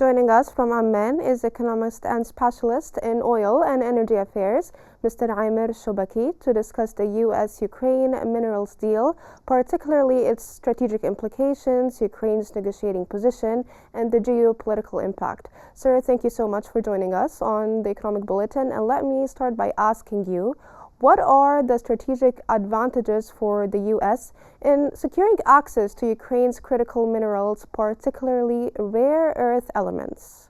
Joining us from Amman is economist and specialist in oil and energy affairs, Mr. Amer Shobaki, to discuss the U.S.-Ukraine minerals deal, particularly its strategic implications, Ukraine's negotiating position, and the geopolitical impact. Sir, thank you so much for joining us on the Economic Bulletin. And let me start by asking you, what are the strategic advantages for the U.S. in securing access to Ukraine's critical minerals, particularly rare earth elements?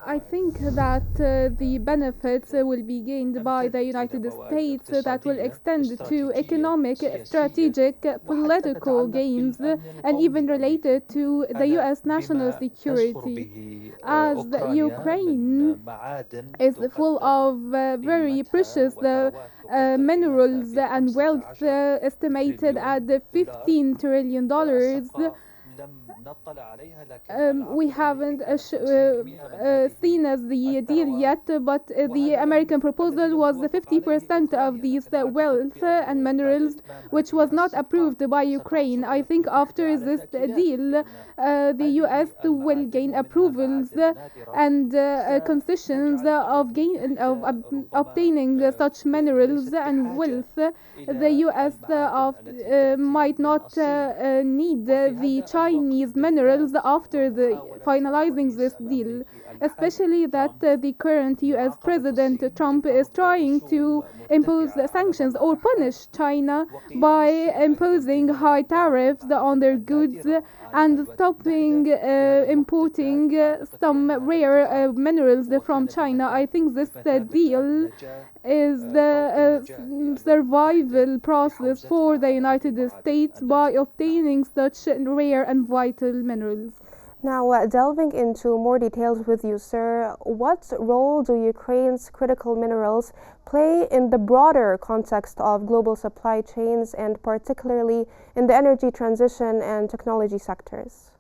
I think that the benefits will be gained by the United States that will extend to economic, strategic, political gains and even related to the U.S. national security. As Ukraine is full of very precious minerals and wealth estimated at $15 trillion. We haven't seen as the deal yet, but the American proposal was 50% of these wealth and minerals, which was not approved by Ukraine. I think after this deal, the U.S. will gain approvals and concessions of obtaining such minerals and wealth. The U.S. might not need the Chinese minerals after finalizing this deal, especially that the current U.S. President Trump is trying to impose sanctions or punish China by imposing high tariffs on their goods and stopping importing some rare minerals from China. I think this deal is the survival process for the United States by obtaining such rare and vital minerals. Now, delving into more details with you, sir, what role do Ukraine's critical minerals play in the broader context of global supply chains and particularly in the energy transition and technology sectors?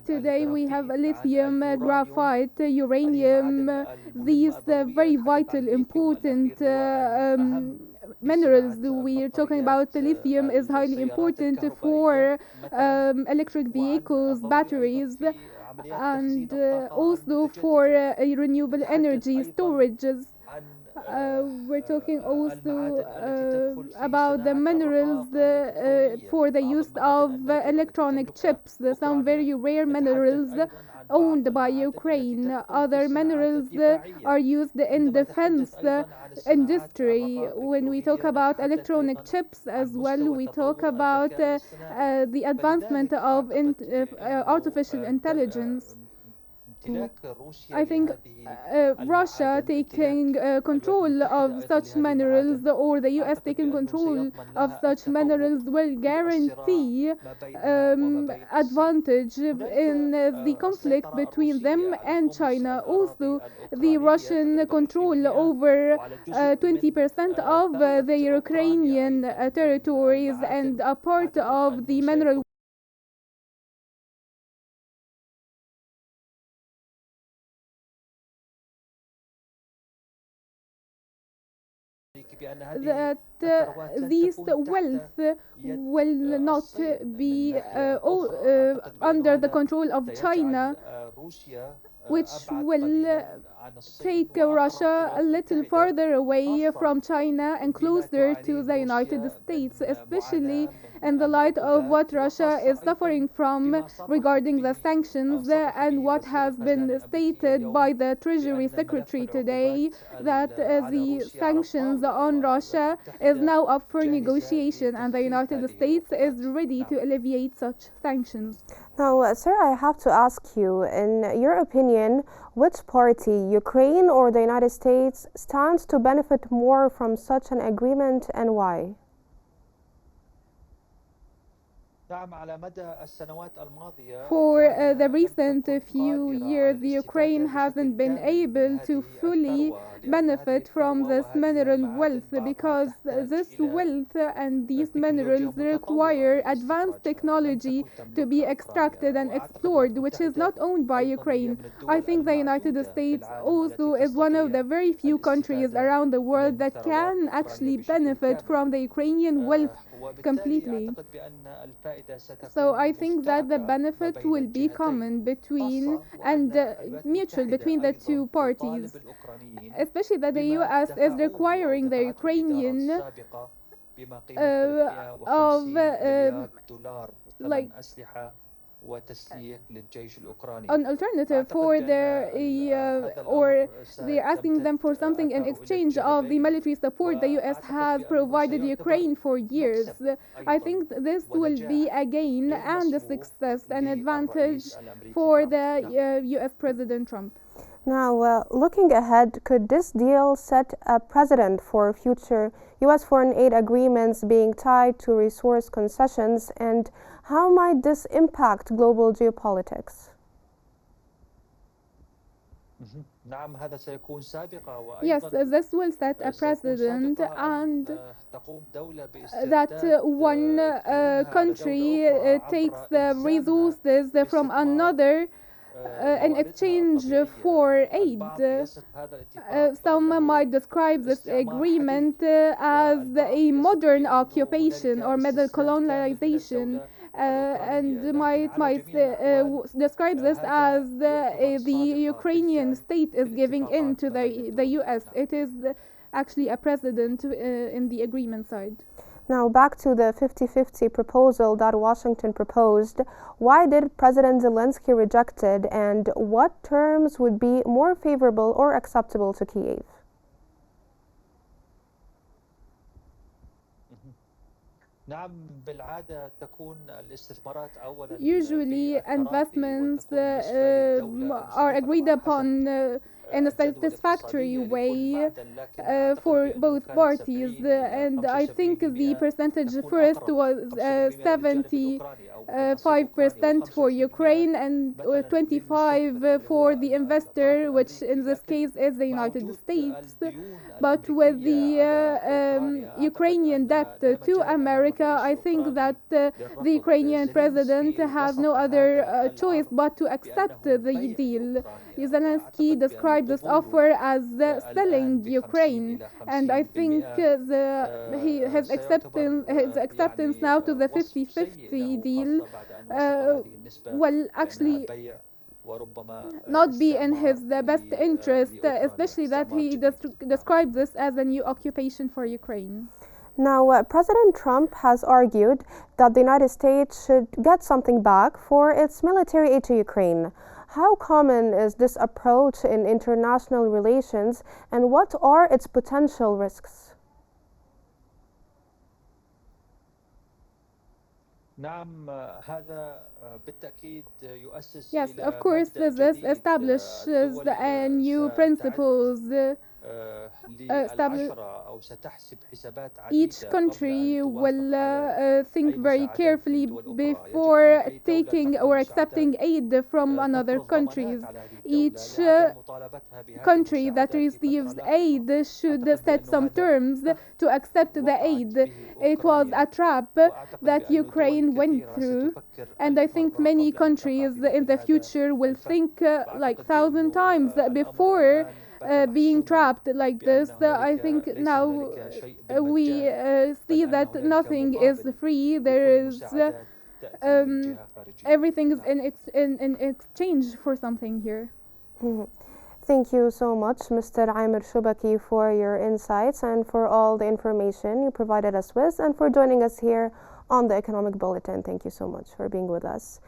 Today we have lithium, graphite, uranium, these very vital, important minerals. We are talking about the lithium is highly important for electric vehicles, batteries, and also for renewable energy storages. We're talking also about the minerals for the use of electronic chips, some very rare minerals owned by Ukraine. Other minerals are used in defense industry. When we talk about electronic chips as well, we talk about the advancement of artificial intelligence. I think Russia taking control of such minerals or the US taking control of such minerals will guarantee advantage in the conflict between them and China. Also, the Russian control over 20% of the Ukrainian territories and a part of the mineral that this wealth will not be under the control of China, which will take Russia a little farther away from China and closer to the United States, especially in the light of what Russia is suffering from regarding the sanctions and what has been stated by the Treasury Secretary today, that the sanctions on Russia is now up for negotiation and the United States is ready to alleviate such sanctions. Now, sir, I have to ask you, in your opinion, which party, Ukraine or the United States, stands to benefit more from such an agreement and why? For the recent few years, the Ukraine hasn't been able to fully benefit from this mineral wealth because this wealth and these minerals require advanced technology to be extracted and explored, which is not owned by Ukraine. I think the United States also is one of the very few countries around the world that can actually benefit from the Ukrainian wealth completely. So I think that the benefit will be common between and mutual between the two parties, especially that the US is requiring the Ukrainian of like an alternative for their or they're asking them for something in exchange of the military support the US has provided Ukraine for years. I think this will be a gain and a success and advantage for the US President Trump. Now, looking ahead, could this deal set a precedent for future U.S. foreign aid agreements being tied to resource concessions, and how might this impact global geopolitics? Yes, this will set a precedent, and that one country takes the resources from another in exchange for aid. Some might describe this agreement as a modern occupation or middle colonization. And might describe this as the Ukrainian state is giving in to the US. It is actually a precedent in the agreement side. Now, back to the 50-50 proposal that Washington proposed. Why did President Zelensky reject it, and what terms would be more favorable or acceptable to Kyiv? Usually, investments are agreed upon in a satisfactory way for both parties, and I think the percentage first was 75% for Ukraine and 25% for the investor, which in this case is the United States. But with the Ukrainian debt to America, I think that the Ukrainian president has no other choice but to accept the deal. Zelensky described this offer as selling Ukraine, and I think his acceptance now to the 50-50 deal will actually not be in his best interest, especially that he described this as a new occupation for Ukraine. Now, President Trump has argued that the United States should get something back for its military aid to Ukraine. How common is this approach in international relations, and what are its potential risks? Yes, of course, this establishes a new principles. Each country will think very carefully before taking or accepting aid from another countries. Each country that receives aid should set some terms to accept the aid. It was a trap that Ukraine went through, and I think many countries in the future will think like 1,000 times before being trapped like this. I think now we see that nothing is free. There is everything is in exchange for something here. Mm-hmm. Thank you so much, Mr. Amer Shobaki, for your insights and for all the information you provided us with, and for joining us here on the Economic Bulletin. Thank you so much for being with us.